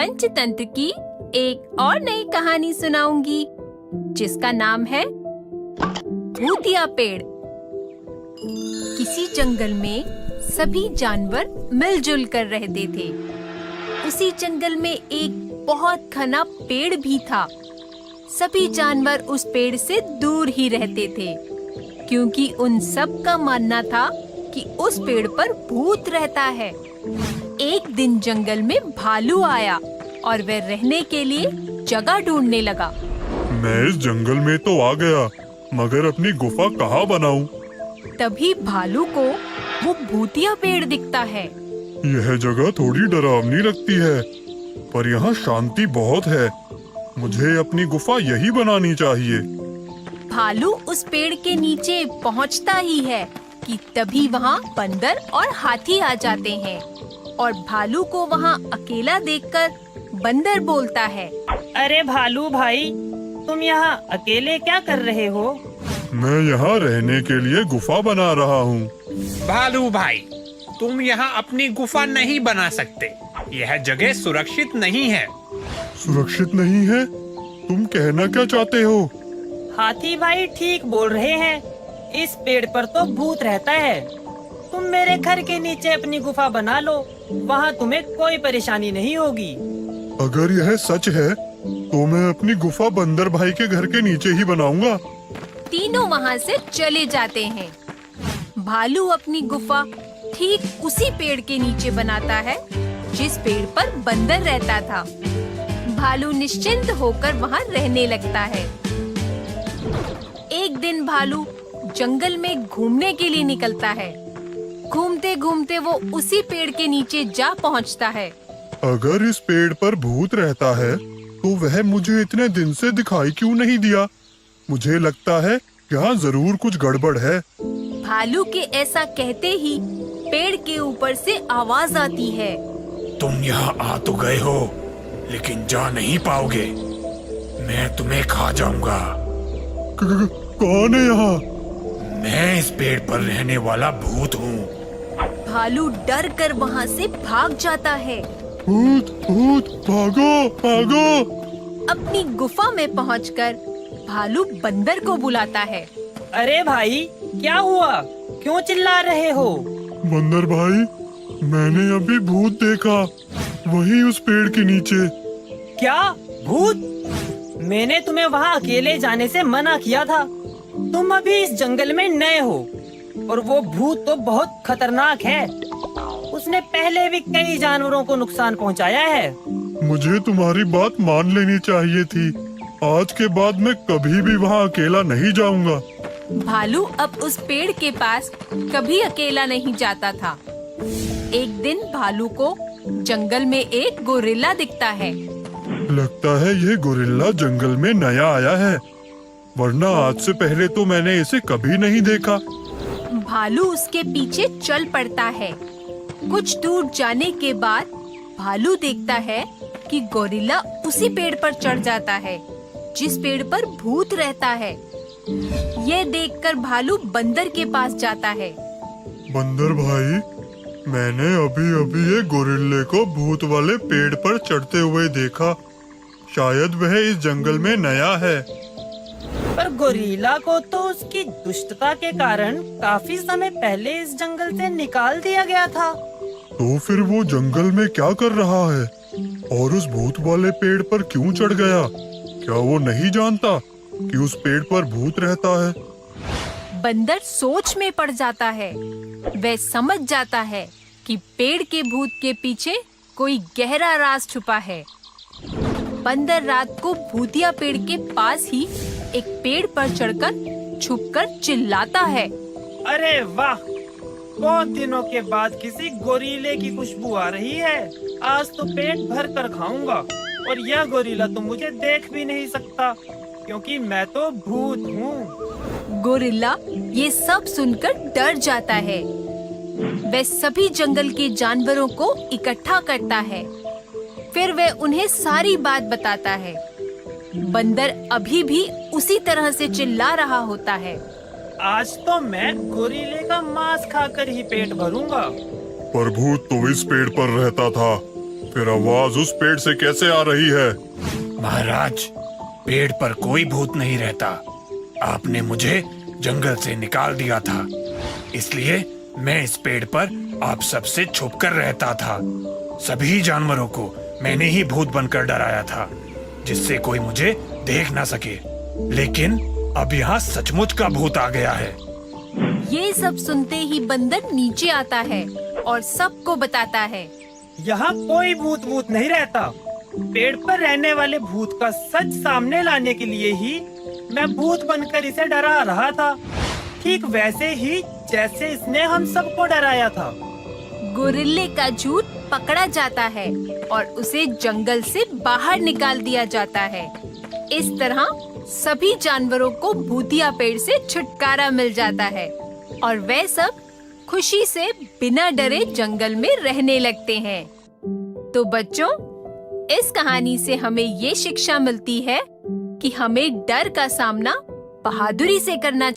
पंचतंत्र की एक और नई कहानी सुनाऊंगी जिसका नाम है भूतिया पेड़। किसी जंगल में सभी जानवर मिलजुल कर रहते थे। उसी जंगल में एक बहुत घना पेड़ भी था। सभी जानवर उस पेड़ से दूर ही रहते थे क्योंकि उन सब का मानना था कि उस पेड़ पर भूत रहता है। एक दिन जंगल में भालू आया और वह रहने के लिए जगह ढूंढने लगा। मैं इस जंगल में तो आ गया, मगर अपनी गुफा कहाँ बनाऊं? तभी भालू को वो भूतिया पेड़ दिखता है। यह जगह थोड़ी डरावनी लगती है, पर यहाँ शांति बहुत है। मुझे अपनी गुफा यही बनानी चाहिए। भालू उस पेड़ के नीचे पहुँचता ही है कि तभी वहाँ बंदर और हाथी आ जाते हैं और भालू को वहाँ अकेला देखकर बंदर बोलता है, अरे भालू भाई, तुम यहाँ अकेले क्या कर रहे हो? मैं यहाँ रहने के लिए गुफा बना रहा हूँ। भालू भाई, तुम यहाँ अपनी गुफा नहीं बना सकते। यह जगह सुरक्षित नहीं है। सुरक्षित नहीं है? तुम कहना क्या चाहते हो? हाथी भाई ठीक बोल रहे हैं। इस पेड़ पर तो भूत रहता है। तुम मेरे घर के नीचे अपनी गुफा बना लो, वहाँ तुम्हें कोई परेशानी नहीं होगी। अगर यह सच है तो मैं अपनी गुफा बंदर भाई के घर के नीचे ही बनाऊंगा। तीनों वहाँ से चले जाते हैं। भालू अपनी गुफा ठीक उसी पेड़ के नीचे बनाता है जिस पेड़ पर बंदर रहता था। भालू निश्चिंत होकर वहाँ रहने लगता है। एक दिन भालू जंगल में घूमने के लिए निकलता है। घूमते घूमते वो उसी पेड़ के नीचे जा पहुँचता है। अगर इस पेड़ पर भूत रहता है तो वह मुझे इतने दिन से दिखाई क्यों नहीं दिया? मुझे लगता है यहाँ जरूर कुछ गड़बड़ है। भालू के ऐसा कहते ही पेड़ के ऊपर से आवाज आती है, तुम यहाँ आ तो गए हो, लेकिन जा नहीं पाओगे। मैं तुम्हें खा जाऊंगा। कौन है यहाँ? मैं इस पेड़ पर रहने वाला भूत हूँ। भालू डर कर वहाँ से भाग जाता है। भूत भूत, भागो भागो। अपनी गुफा में पहुंचकर भालू बंदर को बुलाता है। अरे भाई, क्या हुआ? क्यों चिल्ला रहे हो? बंदर भाई, मैंने अभी भूत देखा, वही उस पेड़ के नीचे। क्या भूत? मैंने तुम्हें वहाँ अकेले जाने से मना किया था। तुम अभी इस जंगल में नए हो और वो भूत तो बहुत खतरनाक है। उसने पहले भी कई जानवरों को नुकसान पहुँचाया है। मुझे तुम्हारी बात मान लेनी चाहिए थी। आज के बाद मैं कभी भी वहाँ अकेला नहीं जाऊंगा। भालू अब उस पेड़ के पास कभी अकेला नहीं जाता था। एक दिन भालू को जंगल में एक गोरिल्ला दिखता है। लगता है ये गोरिल्ला जंगल में नया आया है, वरना आज से पहले तो मैंने इसे कभी नहीं देखा। भालू उसके पीछे चल पड़ता है। कुछ दूर जाने के बाद भालू देखता है कि गोरिल्ला उसी पेड़ पर चढ़ जाता है जिस पेड़ पर भूत रहता है। ये देखकर भालू बंदर के पास जाता है। बंदर भाई, मैंने अभी अभी एक गोरिल्ले को भूत वाले पेड़ पर चढ़ते हुए देखा। शायद वह इस जंगल में नया है। पर गोरिल्ला को तो उसकी दुष्टता के कारण काफी समय पहले इस जंगल से निकाल दिया गया था। तो फिर वो जंगल में क्या कर रहा है और उस भूत वाले पेड़ पर क्यों चढ़ गया? क्या वो नहीं जानता कि उस पेड़ पर भूत रहता है? बंदर सोच में पड़ जाता है। वह समझ जाता है कि पेड़ के भूत के पीछे कोई गहरा राज छुपा है। बंदर रात को भूतिया पेड़ के पास ही एक पेड़ पर चढ़कर छुपकर चिल्लाता है, अरे वाह, बहुत दिनों के बाद किसी गोरीले की खुशबू आ रही है। आज तो पेट भर कर खाऊंगा और यह गोरीला तो मुझे देख भी नहीं सकता क्योंकि मैं तो भूत हूँ। गोरिल्ला ये सब सुनकर डर जाता है। वह सभी जंगल के जानवरों को इकट्ठा करता है। फिर वह उन्हें सारी बात बताता है। बंदर अभी भी उसी तरह से चिल्ला रहा होता है, आज तो मैं गोरीले का मांस खाकर ही पेट भरूंगा। पर भूत तो इस पेड़ पर रहता था, फिर आवाज उस पेड़ से कैसे आ रही है? महाराज, पेड़ पर कोई भूत नहीं रहता। आपने मुझे जंगल से निकाल दिया था, इसलिए मैं इस पेड़ पर आप सबसे छुपकर रहता था। सभी जानवरों को मैंने ही भूत बनकर डराया था, जिससे कोई मुझे देख ना सके। लेकिन अब यहाँ सचमुच का भूत आ गया है। ये सब सुनते ही बंदर नीचे आता है और सबको बताता है। यहाँ कोई भूत नहीं रहता। पेड़ पर रहने वाले भूत का सच सामने लाने के लिए ही मैं भूत बनकर इसे डरा रहा था, ठीक वैसे ही जैसे इसने हम सबको डराया था। गोरिल्ले का झूठ पकड़ा जाता है और उसे जंगल से बाहर निकाल दिया जाता है। इस तरह सभी जानवरों को भूतिया पेड़ से छुटकारा मिल जाता है और वे सब खुशी से बिना डरे जंगल में रहने लगते हैं। तो बच्चों, इस कहानी से हमें ये शिक्षा मिलती है कि हमें डर का सामना बहादुरी से करना